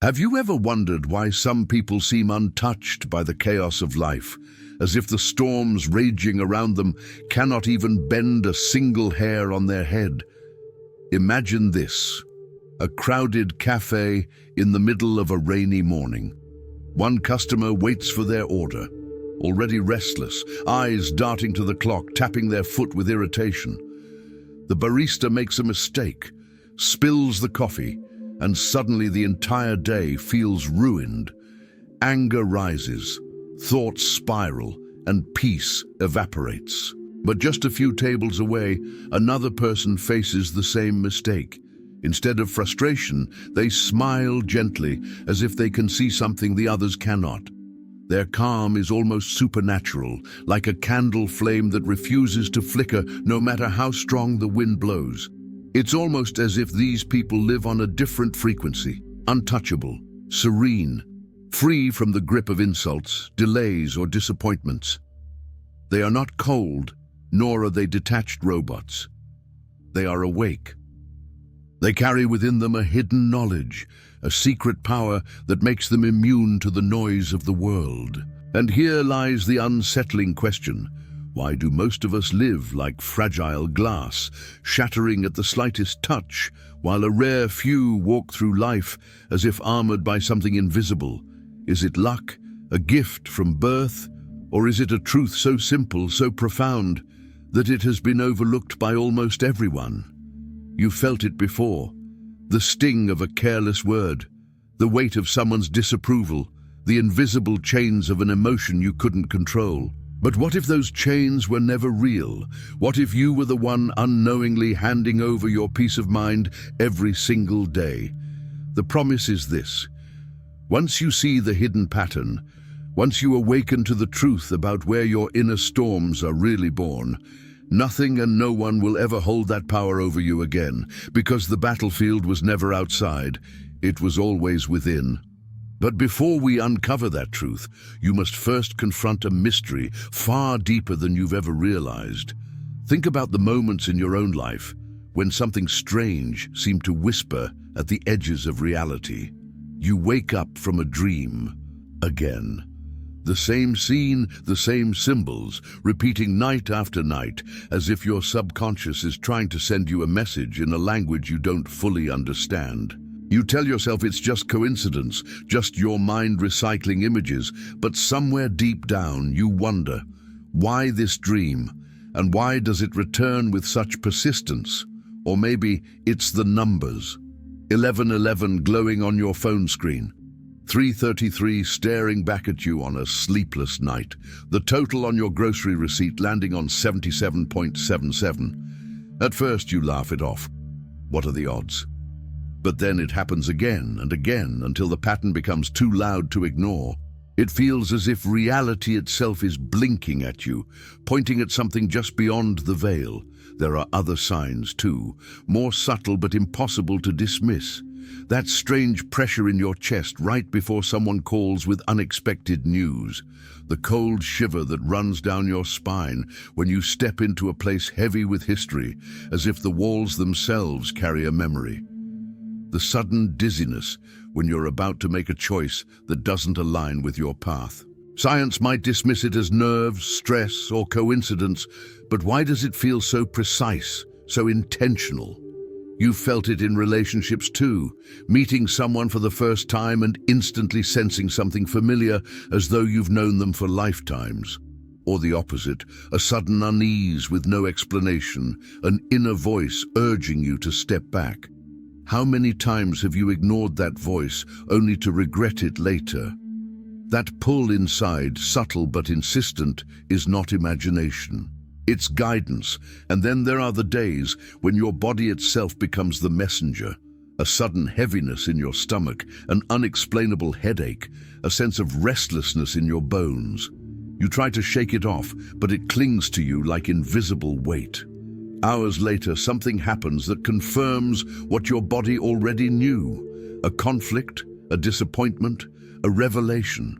Have you ever wondered why some people seem untouched by the chaos of life, as if the storms raging around them cannot even bend a single hair on their head? Imagine this: a crowded cafe in the middle of a rainy morning. One customer waits for their order, already restless, eyes darting to the clock, tapping their foot with irritation. The barista makes a mistake, spills the coffee, and suddenly the entire day feels ruined. Anger rises, thoughts spiral, and peace evaporates. But just a few tables away, another person faces the same mistake. Instead of frustration, they smile gently, as if they can see something the others cannot. Their calm is almost supernatural, like a candle flame that refuses to flicker no matter how strong the wind blows. It's almost as if these people live on a different frequency, untouchable, serene, free from the grip of insults, delays, or disappointments. They are not cold, nor are they detached robots. They are awake. They carry within them a hidden knowledge, a secret power that makes them immune to the noise of the world. And here lies the unsettling question: why do most of us live like fragile glass, shattering at the slightest touch, while a rare few walk through life as if armored by something invisible? Is it luck, a gift from birth, or is it a truth so simple, so profound, that it has been overlooked by almost everyone? You felt it before: the sting of a careless word, the weight of someone's disapproval, the invisible chains of an emotion you couldn't control. But what if those chains were never real? What if you were the one unknowingly handing over your peace of mind every single day? The promise is this: once you see the hidden pattern, once you awaken to the truth about where your inner storms are really born, nothing and no one will ever hold that power over you again, because the battlefield was never outside, it was always within. But before we uncover that truth, you must first confront a mystery far deeper than you've ever realized. Think about the moments in your own life when something strange seemed to whisper at the edges of reality. You wake up from a dream again. The same scene, the same symbols, repeating night after night, as if your subconscious is trying to send you a message in a language you don't fully understand. You tell yourself it's just coincidence, just your mind recycling images, but somewhere deep down you wonder, why this dream, and why does it return with such persistence? Or maybe it's the numbers. 1111 glowing on your phone screen, 333 staring back at you on a sleepless night, the total on your grocery receipt landing on 77.77. At first you laugh it off. What are the odds? But then it happens again and again until the pattern becomes too loud to ignore. It feels as if reality itself is blinking at you, pointing at something just beyond the veil. There are other signs too, more subtle but impossible to dismiss. That strange pressure in your chest right before someone calls with unexpected news. The cold shiver that runs down your spine when you step into a place heavy with history, as if the walls themselves carry a memory. The sudden dizziness when you're about to make a choice that doesn't align with your path. Science might dismiss it as nerves, stress, or coincidence, but why does it feel so precise, so intentional? You've felt it in relationships too, meeting someone for the first time and instantly sensing something familiar as though you've known them for lifetimes. Or the opposite, a sudden unease with no explanation, an inner voice urging you to step back. How many times have you ignored that voice only to regret it later? That pull inside, subtle but insistent, is not imagination. It's guidance. And then there are the days when your body itself becomes the messenger. A sudden heaviness in your stomach, an unexplainable headache, a sense of restlessness in your bones. You try to shake it off, but it clings to you like invisible weight. Hours later, something happens that confirms what your body already knew. A conflict, a disappointment, a revelation.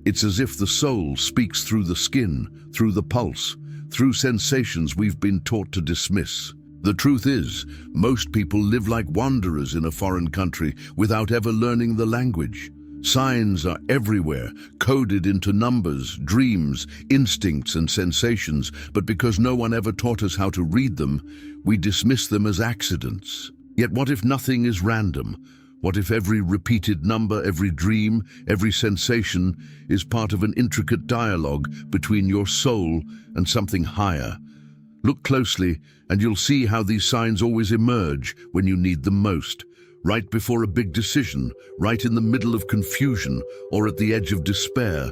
It's as if the soul speaks through the skin, through the pulse, through sensations we've been taught to dismiss. The truth is, most people live like wanderers in a foreign country without ever learning the language. Signs are everywhere, coded into numbers, dreams, instincts, and sensations, but because no one ever taught us how to read them, we dismiss them as accidents. Yet what if nothing is random? What if every repeated number, every dream, every sensation is part of an intricate dialogue between your soul and something higher? Look closely, and you'll see how these signs always emerge when you need them most. Right before a big decision, right in the middle of confusion, or at the edge of despair.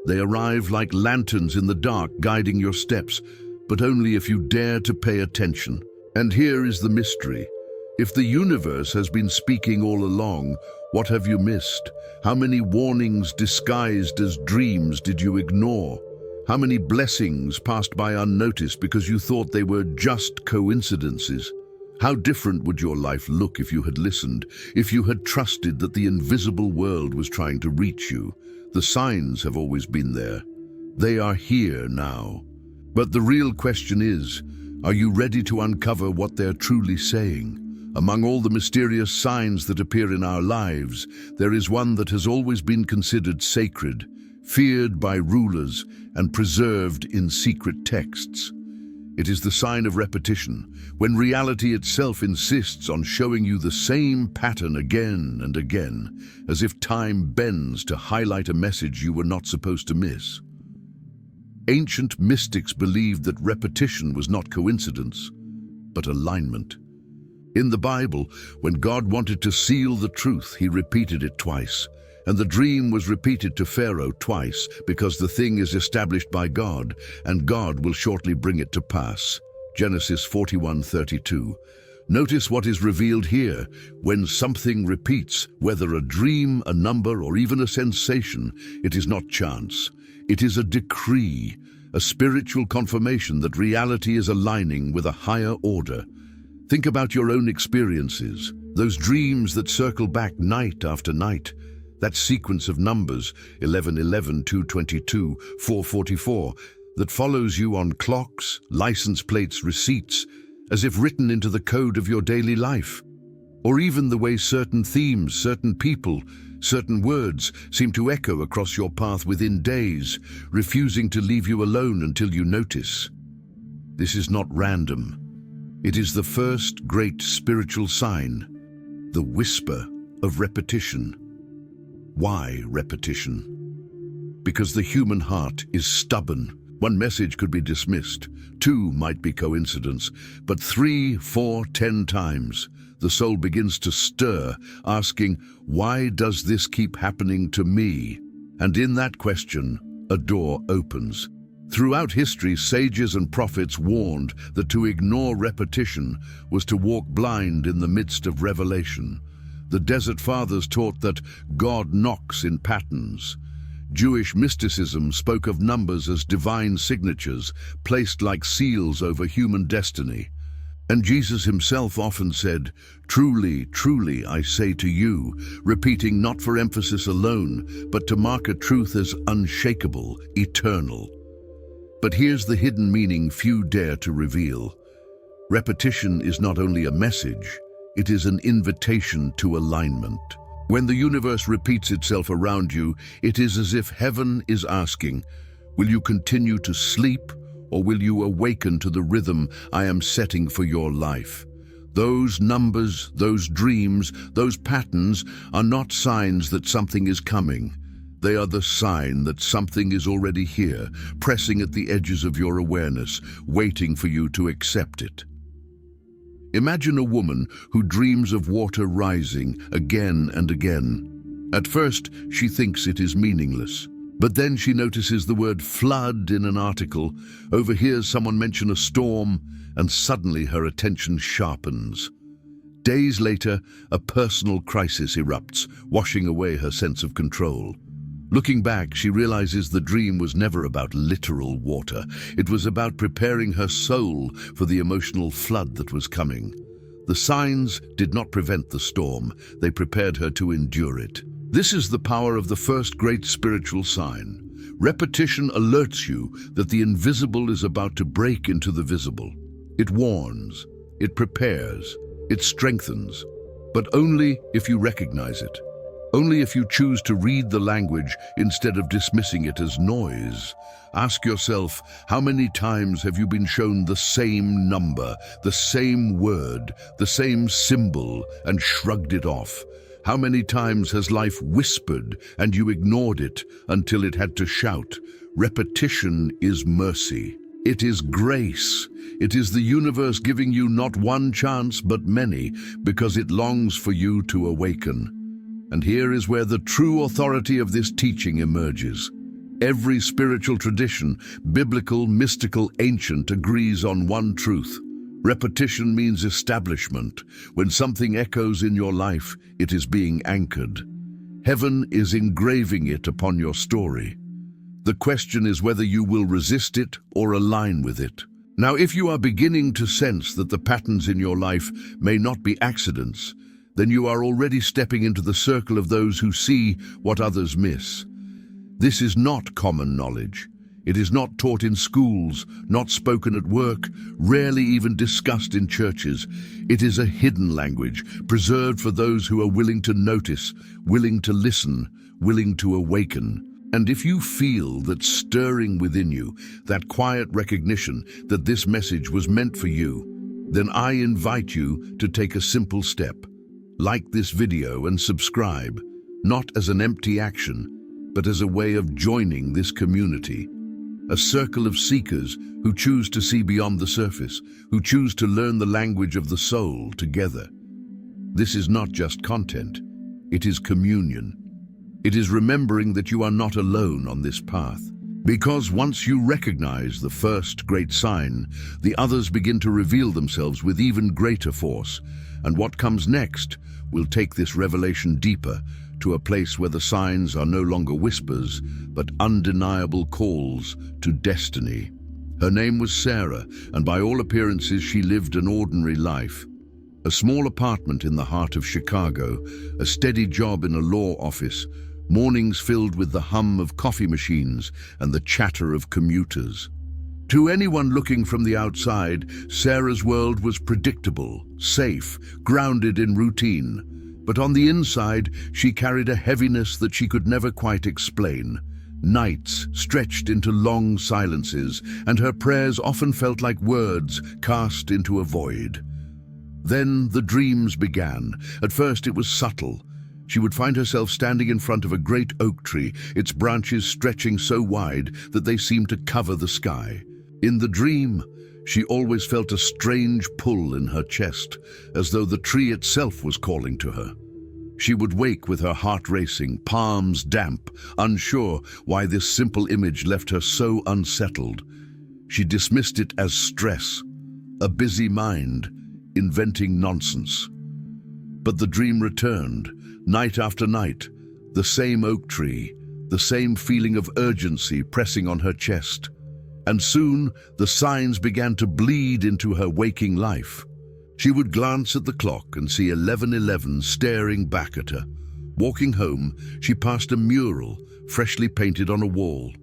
They arrive like lanterns in the dark, guiding your steps, but only if you dare to pay attention. And here is the mystery. If the universe has been speaking all along, what have you missed? How many warnings disguised as dreams did you ignore? How many blessings passed by unnoticed because you thought they were just coincidences? How different would your life look if you had listened, if you had trusted that the invisible world was trying to reach you? The signs have always been there. They are here now. But the real question is, are you ready to uncover what they're truly saying? Among all the mysterious signs that appear in our lives, there is one that has always been considered sacred, feared by rulers, and preserved in secret texts. It is the sign of repetition, when reality itself insists on showing you the same pattern again and again, as if time bends to highlight a message you were not supposed to miss. Ancient mystics believed that repetition was not coincidence, but alignment. In the Bible, when God wanted to seal the truth, he repeated it twice. And the dream was repeated to Pharaoh twice, because the thing is established by God, and God will shortly bring it to pass. Genesis 41:32. Notice what is revealed here. When something repeats, whether a dream, a number, or even a sensation, it is not chance. It is a decree, a spiritual confirmation that reality is aligning with a higher order. Think about your own experiences, those dreams that circle back night after night. That sequence of numbers, 1111, 222, 444, that follows you on clocks, license plates, receipts, as if written into the code of your daily life. Or even the way certain themes, certain people, certain words seem to echo across your path within days, refusing to leave you alone until you notice. This is not random. It is the first great spiritual sign, the whisper of repetition. Why repetition? Because the human heart is stubborn. One message could be dismissed, two might be coincidence, but 3, 4, 10 times, the soul begins to stir, asking, why does this keep happening to me? And in that question, a door opens. Throughout history, sages and prophets warned that to ignore repetition was to walk blind in the midst of revelation. The Desert Fathers taught that God knocks in patterns. Jewish mysticism spoke of numbers as divine signatures, placed like seals over human destiny. And Jesus himself often said, "Truly, truly, I say to you," repeating not for emphasis alone, but to mark a truth as unshakable, eternal. But here's the hidden meaning few dare to reveal. Repetition is not only a message, it is an invitation to alignment. When the universe repeats itself around you, it is as if heaven is asking, will you continue to sleep, or will you awaken to the rhythm I am setting for your life? Those numbers, those dreams, those patterns are not signs that something is coming. They are the sign that something is already here, pressing at the edges of your awareness, waiting for you to accept it. Imagine a woman who dreams of water rising again and again. At first, she thinks it is meaningless. But then she notices the word flood in an article, overhears someone mention a storm, and suddenly her attention sharpens. Days later, a personal crisis erupts, washing away her sense of control. Looking back, she realizes the dream was never about literal water. It was about preparing her soul for the emotional flood that was coming. The signs did not prevent the storm. They prepared her to endure it. This is the power of the first great spiritual sign. Repetition alerts you that the invisible is about to break into the visible. It warns, It prepares, it strengthens, but only if you recognize it. Only if you choose to read the language instead of dismissing it as noise. Ask yourself, how many times have you been shown the same number, the same word, the same symbol, and shrugged it off? How many times has life whispered and you ignored it until it had to shout? Repetition is mercy. It is grace. It is the universe giving you not one chance but many, because it longs for you to awaken. And here is where the true authority of this teaching emerges. Every spiritual tradition, biblical, mystical, ancient, agrees on one truth. Repetition means establishment. When something echoes in your life, it is being anchored. Heaven is engraving it upon your story. The question is whether you will resist it or align with it. Now, if you are beginning to sense that the patterns in your life may not be accidents, then you are already stepping into the circle of those who see what others miss. This is not common knowledge. It is not taught in schools, not spoken at work, rarely even discussed in churches. It is a hidden language, preserved for those who are willing to notice, willing to listen, willing to awaken. And if you feel that stirring within you, that quiet recognition that this message was meant for you, then I invite you to take a simple step. Like this video and subscribe, not as an empty action, but as a way of joining this community. A circle of seekers who choose to see beyond the surface, who choose to learn the language of the soul together. This is not just content, it is communion. It is remembering that you are not alone on this path. Because once you recognize the first great sign, the others begin to reveal themselves with even greater force. And what comes next will take this revelation deeper to a place where the signs are no longer whispers, but undeniable calls to destiny. Her name was Sarah, and by all appearances she lived an ordinary life. A small apartment in the heart of Chicago, a steady job in a law office, mornings filled with the hum of coffee machines and the chatter of commuters. To anyone looking from the outside, Sarah's world was predictable, safe, grounded in routine. But on the inside, she carried a heaviness that she could never quite explain. Nights stretched into long silences, and her prayers often felt like words cast into a void. Then the dreams began. At first it was subtle. She would find herself standing in front of a great oak tree, its branches stretching so wide that they seemed to cover the sky. In the dream, she always felt a strange pull in her chest, as though the tree itself was calling to her. She would wake with her heart racing, palms damp, unsure why this simple image left her so unsettled. She dismissed it as stress, a busy mind, inventing nonsense. But the dream returned, night after night, the same oak tree, the same feeling of urgency pressing on her chest. And soon the signs began to bleed into her waking life. She would glance at the clock and see 11:11 staring back at her. Walking home, she passed a mural freshly painted on a wall,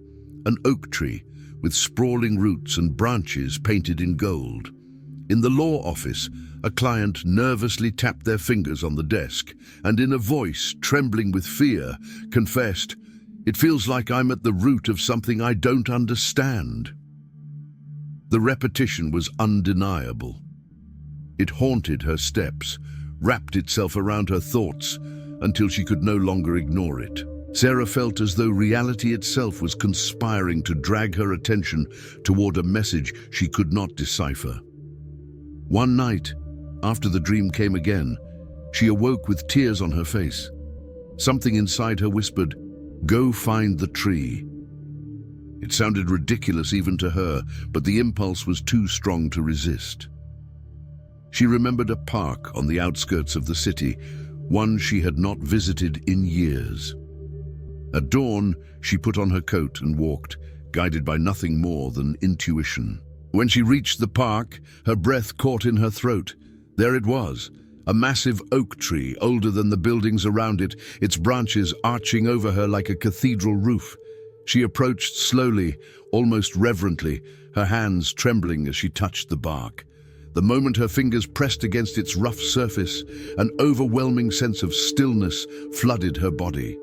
an oak tree with sprawling roots and branches painted in gold. In the law office, a client nervously tapped their fingers on the desk and in a voice trembling with fear confessed, "It feels like I'm at the root of something I don't understand." The repetition was undeniable. It haunted her steps, wrapped itself around her thoughts until she could no longer ignore it. Sarah felt as though reality itself was conspiring to drag her attention toward a message she could not decipher. One night, after the dream came again, she awoke with tears on her face. Something inside her whispered, "Go find the tree." It sounded ridiculous even to her, but the impulse was too strong to resist. She remembered a park on the outskirts of the city, one she had not visited in years. At dawn, she put on her coat and walked, guided by nothing more than intuition. When she reached the park, her breath caught in her throat. There it was, a massive oak tree, older than the buildings around it, its branches arching over her like a cathedral roof. She approached slowly, almost reverently, her hands trembling as she touched the bark. The moment her fingers pressed against its rough surface, an overwhelming sense of stillness flooded her body.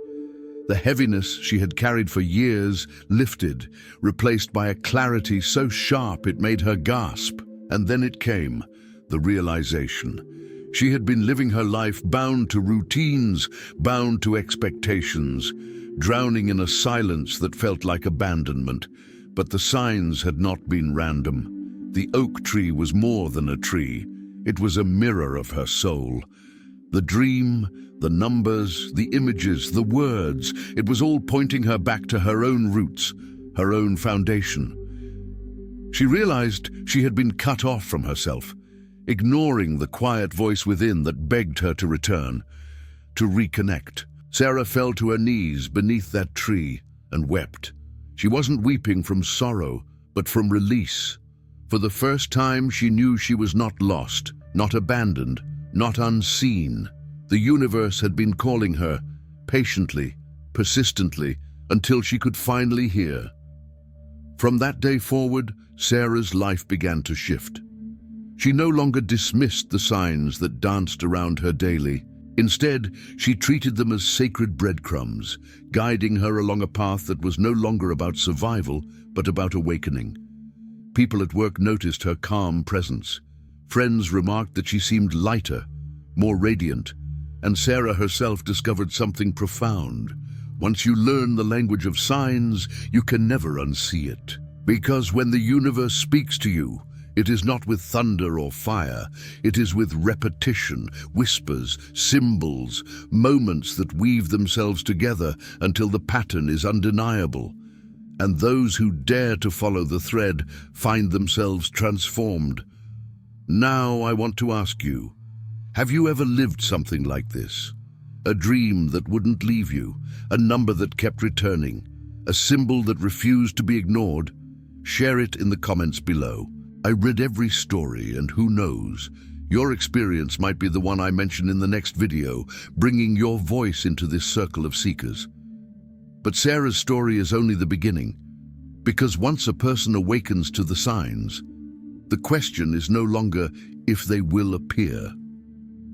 The heaviness she had carried for years lifted, replaced by a clarity so sharp it made her gasp. And then it came, the realization. She had been living her life bound to routines, bound to expectations, drowning in a silence that felt like abandonment. But the signs had not been random. The oak tree was more than a tree. It was a mirror of her soul. The dream, the numbers, the images, the words, it was all pointing her back to her own roots, her own foundation. She realized she had been cut off from herself, ignoring the quiet voice within that begged her to return, to reconnect. Sarah fell to her knees beneath that tree and wept. She wasn't weeping from sorrow, but from release. For the first time, she knew she was not lost, not abandoned, not unseen. The universe had been calling her, patiently, persistently, until she could finally hear. From that day forward, Sarah's life began to shift. She no longer dismissed the signs that danced around her daily. Instead, she treated them as sacred breadcrumbs, guiding her along a path that was no longer about survival, but about awakening. People at work noticed her calm presence. Friends remarked that she seemed lighter, more radiant, and Sarah herself discovered something profound. Once you learn the language of signs, you can never unsee it. Because when the universe speaks to you, it is not with thunder or fire, it is with repetition, whispers, symbols, moments that weave themselves together until the pattern is undeniable. And those who dare to follow the thread find themselves transformed. Now I want to ask you, have you ever lived something like this? A dream that wouldn't leave you, a number that kept returning, a symbol that refused to be ignored? Share it in the comments below. I read every story, and who knows, your experience might be the one I mention in the next video, bringing your voice into this circle of seekers. But Sarah's story is only the beginning, because once a person awakens to the signs, the question is no longer if they will appear,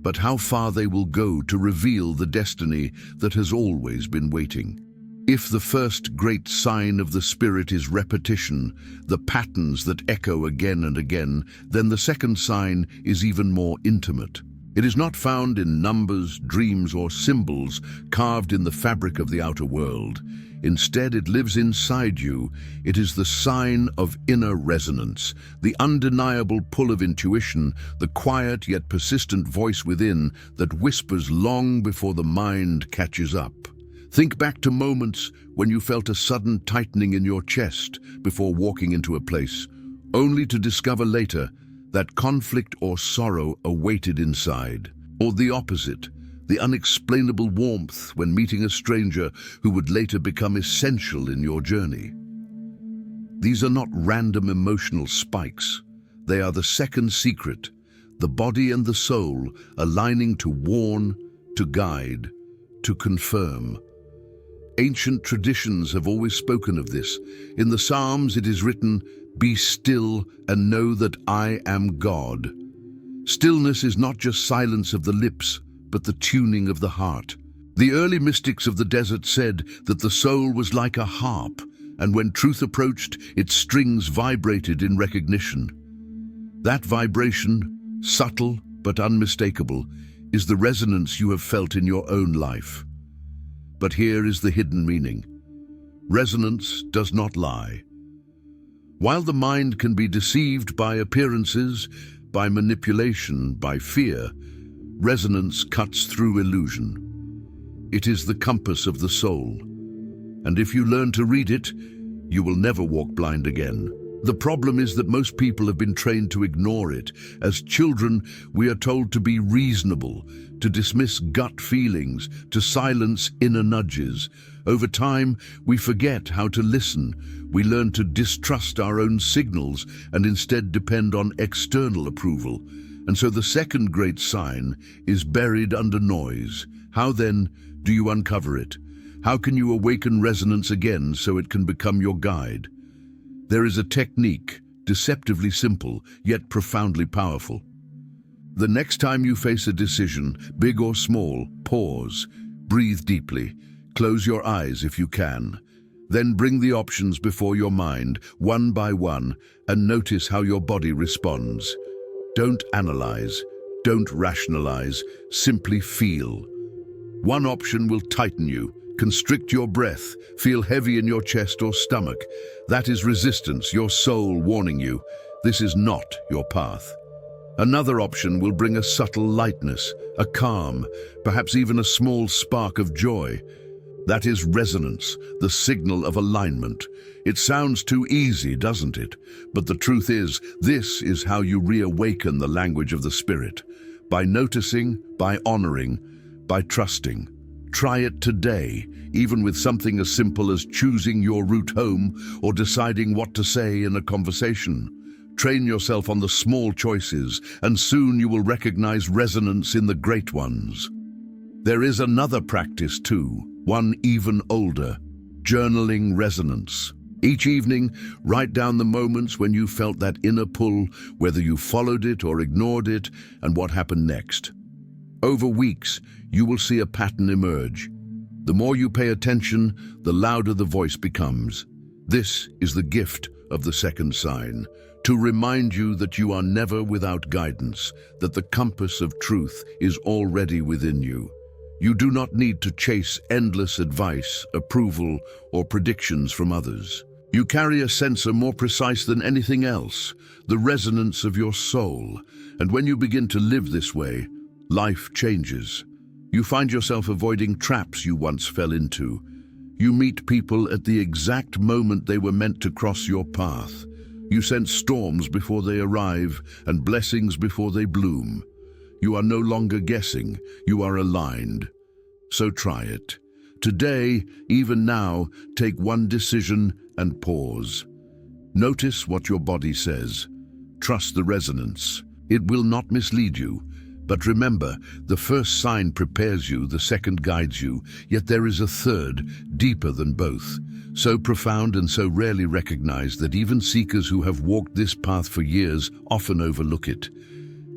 but how far they will go to reveal the destiny that has always been waiting. If the first great sign of the spirit is repetition, the patterns that echo again and again, then the second sign is even more intimate. It is not found in numbers, dreams, or symbols carved in the fabric of the outer world. Instead, it lives inside you. It is the sign of inner resonance, the undeniable pull of intuition, the quiet yet persistent voice within that whispers long before the mind catches up. Think back to moments when you felt a sudden tightening in your chest before walking into a place, only to discover later that conflict or sorrow awaited inside. Or the opposite, the unexplainable warmth when meeting a stranger who would later become essential in your journey. These are not random emotional spikes. They are the second secret, the body and the soul aligning to warn, to guide, to confirm. Ancient traditions have always spoken of this. In the Psalms it is written, "Be still and know that I am God." Stillness is not just silence of the lips, but the tuning of the heart. The early mystics of the desert said that the soul was like a harp, and when truth approached, its strings vibrated in recognition. That vibration, subtle but unmistakable, is the resonance you have felt in your own life. But here is the hidden meaning. Resonance does not lie. While the mind can be deceived by appearances, by manipulation, by fear, resonance cuts through illusion. It is the compass of the soul. And if you learn to read it, you will never walk blind again. The problem is that most people have been trained to ignore it. As children, we are told to be reasonable, to dismiss gut feelings, to silence inner nudges. Over time, we forget how to listen. We learn to distrust our own signals and instead depend on external approval. And so the second great sign is buried under noise. How then do you uncover it? How can you awaken resonance again so it can become your guide? There is a technique, deceptively simple, yet profoundly powerful. The next time you face a decision, big or small, pause, breathe deeply, close your eyes if you can. Then bring the options before your mind, one by one, and notice how your body responds. Don't analyze, don't rationalize, simply feel. One option will tighten you, constrict your breath, feel heavy in your chest or stomach. That is resistance, your soul warning you, this is not your path. Another option will bring a subtle lightness, a calm, perhaps even a small spark of joy. That is resonance, the signal of alignment. It sounds too easy, doesn't it? But the truth is, this is how you reawaken the language of the spirit. By noticing, by honoring, by trusting. Try it today, even with something as simple as choosing your route home or deciding what to say in a conversation. Train yourself on the small choices, and soon you will recognize resonance in the great ones. There is another practice too, one even older, journaling resonance. Each evening, write down the moments when you felt that inner pull, whether you followed it or ignored it, and what happened next. Over weeks, you will see a pattern emerge. The more you pay attention, the louder the voice becomes. This is the gift of the second sign, to remind you that you are never without guidance, that the compass of truth is already within you. You do not need to chase endless advice, approval, or predictions from others. You carry a sensor more precise than anything else, the resonance of your soul. And when you begin to live this way, life changes. You find yourself avoiding traps you once fell into. You meet people at the exact moment they were meant to cross your path. You sense storms before they arrive and blessings before they bloom. You are no longer guessing, you are aligned. So try it. Today, even now, take one decision and pause. Notice what your body says. Trust the resonance. It will not mislead you. But remember, the first sign prepares you, the second guides you, yet there is a third, deeper than both, so profound and so rarely recognized that even seekers who have walked this path for years often overlook it.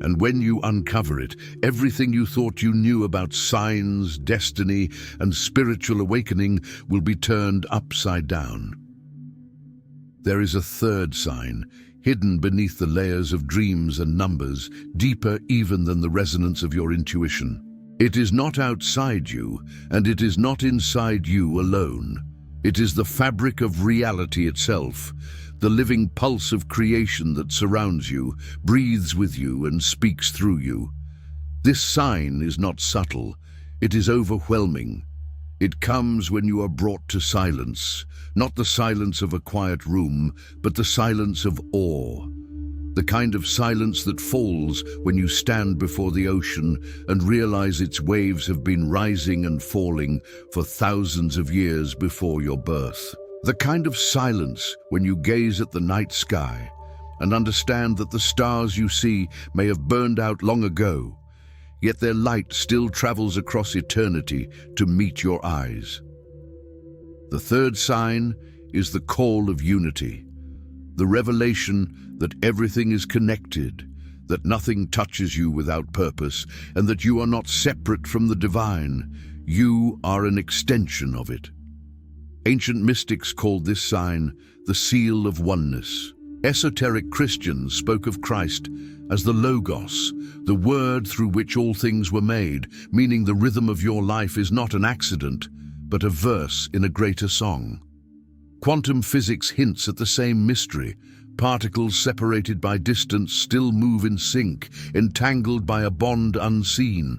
And when you uncover it, everything you thought you knew about signs, destiny, and spiritual awakening will be turned upside down. There is a third sign, hidden beneath the layers of dreams and numbers, deeper even than the resonance of your intuition. It is not outside you, and it is not inside you alone. It is the fabric of reality itself, the living pulse of creation that surrounds you, breathes with you, and speaks through you. This sign is not subtle, it is overwhelming. It comes when you are brought to silence, not the silence of a quiet room, but the silence of awe. The kind of silence that falls when you stand before the ocean and realize its waves have been rising and falling for thousands of years before your birth. The kind of silence when you gaze at the night sky and understand that the stars you see may have burned out long ago, yet their light still travels across eternity to meet your eyes. The third sign is the call of unity, the revelation that everything is connected, that nothing touches you without purpose, and that you are not separate from the divine. You are an extension of it. Ancient mystics called this sign the seal of oneness. Esoteric Christians spoke of Christ as the Logos, the word through which all things were made, meaning the rhythm of your life is not an accident, but a verse in a greater song. Quantum physics hints at the same mystery. Particles separated by distance still move in sync, entangled by a bond unseen.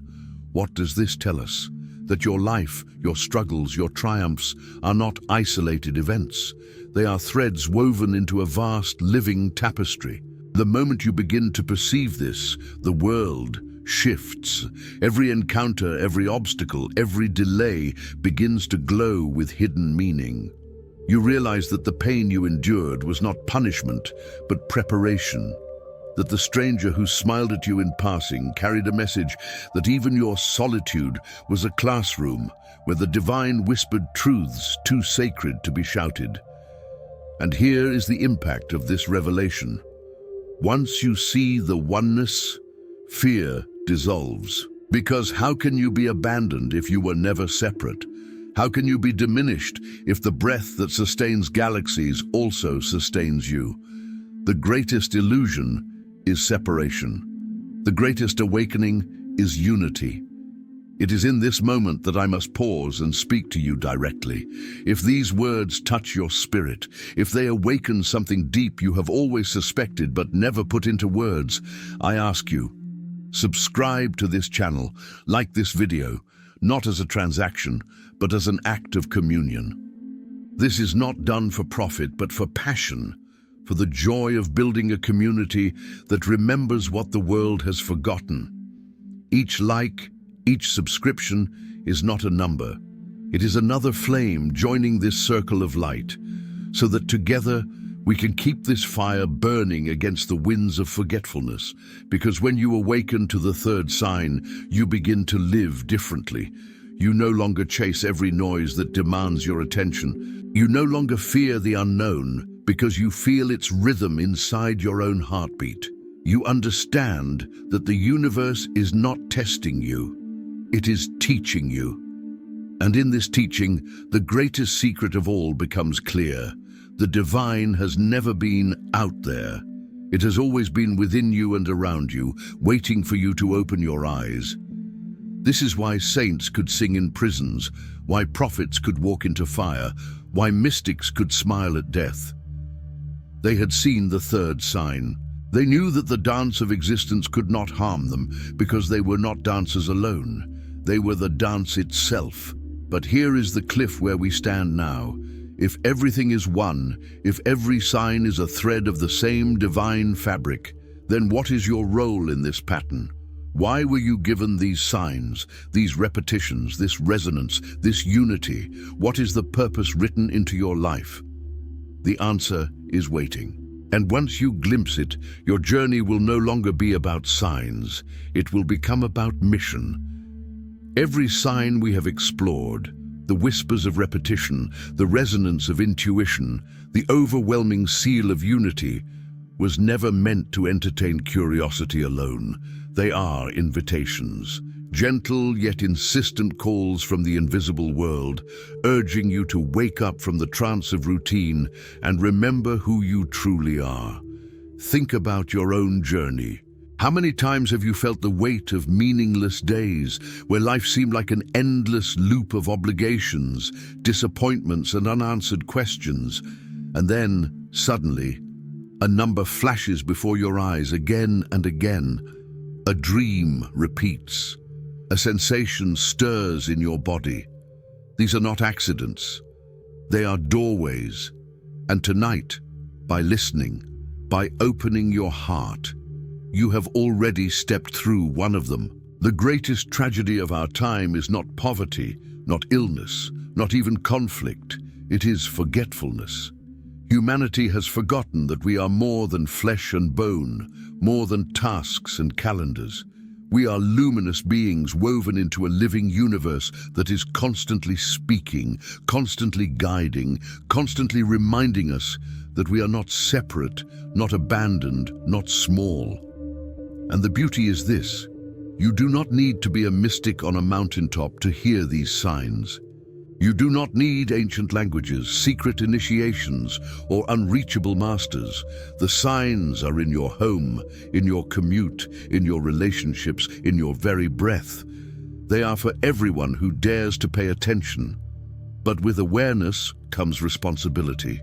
What does this tell us? That your life, your struggles, your triumphs are not isolated events. They are threads woven into a vast living tapestry. The moment you begin to perceive this, the world shifts. Every encounter, every obstacle, every delay begins to glow with hidden meaning. You realize that the pain you endured was not punishment, but preparation. That the stranger who smiled at you in passing carried a message that even your solitude was a classroom where the divine whispered truths too sacred to be shouted. And here is the impact of this revelation. Once you see the oneness, fear dissolves. Because how can you be abandoned if you were never separate? How can you be diminished if the breath that sustains galaxies also sustains you? The greatest illusion is separation. The greatest awakening is unity. It is in this moment that I must pause and speak to you directly. If these words touch your spirit, if they awaken something deep you have always suspected but never put into words, I ask you, subscribe to this channel, like this video, not as a transaction, but as an act of communion. This is not done for profit, but for passion, for the joy of building a community that remembers what the world has forgotten. Each like, each subscription is not a number. It is another flame joining this circle of light, so that together we can keep this fire burning against the winds of forgetfulness. Because when you awaken to the third sign, you begin to live differently. You no longer chase every noise that demands your attention. You no longer fear the unknown because you feel its rhythm inside your own heartbeat. You understand that the universe is not testing you. It is teaching you. And in this teaching, the greatest secret of all becomes clear. The divine has never been out there. It has always been within you and around you, waiting for you to open your eyes. This is why saints could sing in prisons, why prophets could walk into fire, why mystics could smile at death. They had seen the third sign. They knew that the dance of existence could not harm them because they were not dancers alone. They were the dance itself. But here is the cliff where we stand now. If everything is one, if every sign is a thread of the same divine fabric, then what is your role in this pattern? Why were you given these signs, these repetitions, this resonance, this unity? What is the purpose written into your life? The answer is waiting. And once you glimpse it, your journey will no longer be about signs. It will become about mission. Every sign we have explored, the whispers of repetition, the resonance of intuition, the overwhelming seal of unity, was never meant to entertain curiosity alone. They are invitations, gentle yet insistent calls from the invisible world, urging you to wake up from the trance of routine and remember who you truly are. Think about your own journey. How many times have you felt the weight of meaningless days, where life seemed like an endless loop of obligations, disappointments, and unanswered questions? And then, suddenly, a number flashes before your eyes again and again. A dream repeats. A sensation stirs in your body. These are not accidents. They are doorways. And tonight, by listening, by opening your heart, you have already stepped through one of them. The greatest tragedy of our time is not poverty, not illness, not even conflict. It is forgetfulness. Humanity has forgotten that we are more than flesh and bone, more than tasks and calendars. We are luminous beings woven into a living universe that is constantly speaking, constantly guiding, constantly reminding us that we are not separate, not abandoned, not small. And the beauty is this: you do not need to be a mystic on a mountaintop to hear these signs. You do not need ancient languages, secret initiations, or unreachable masters. The signs are in your home, in your commute, in your relationships, in your very breath. They are for everyone who dares to pay attention. But with awareness comes responsibility.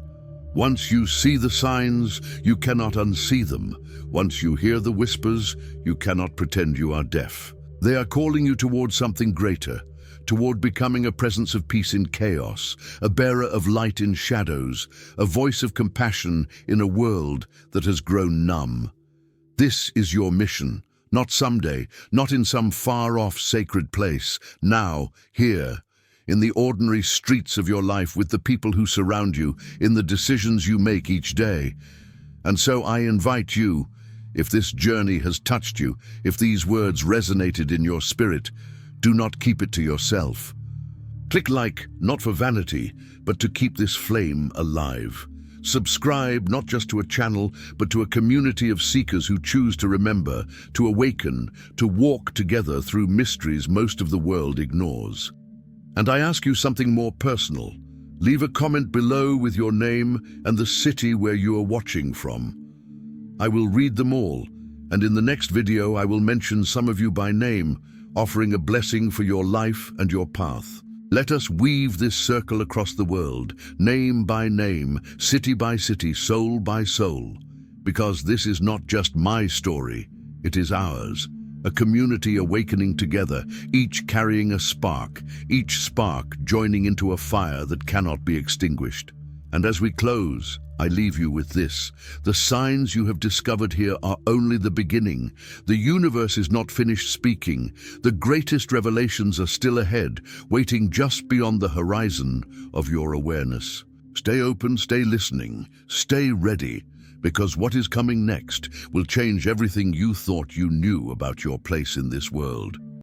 Once you see the signs, you cannot unsee them. Once you hear the whispers, you cannot pretend you are deaf. They are calling you towards something greater, toward becoming a presence of peace in chaos, a bearer of light in shadows, a voice of compassion in a world that has grown numb. This is your mission, not someday, not in some far-off sacred place. Now, here, in the ordinary streets of your life, with the people who surround you, in the decisions you make each day. And so I invite you, if this journey has touched you, if these words resonated in your spirit, do not keep it to yourself. Click like, not for vanity, but to keep this flame alive. Subscribe not just to a channel, but to a community of seekers who choose to remember, to awaken, to walk together through mysteries most of the world ignores. And I ask you something more personal. Leave a comment below with your name and the city where you are watching from. I will read them all, and in the next video I will mention some of you by name, offering a blessing for your life and your path. Let us weave this circle across the world, name by name, city by city, soul by soul. Because this is not just my story, it is ours. A community awakening together, each carrying a spark, each spark joining into a fire that cannot be extinguished. And as we close, I leave you with this. The signs you have discovered here are only the beginning. The universe is not finished speaking. The greatest revelations are still ahead, waiting just beyond the horizon of your awareness. Stay open, stay listening, stay ready, because what is coming next will change everything you thought you knew about your place in this world.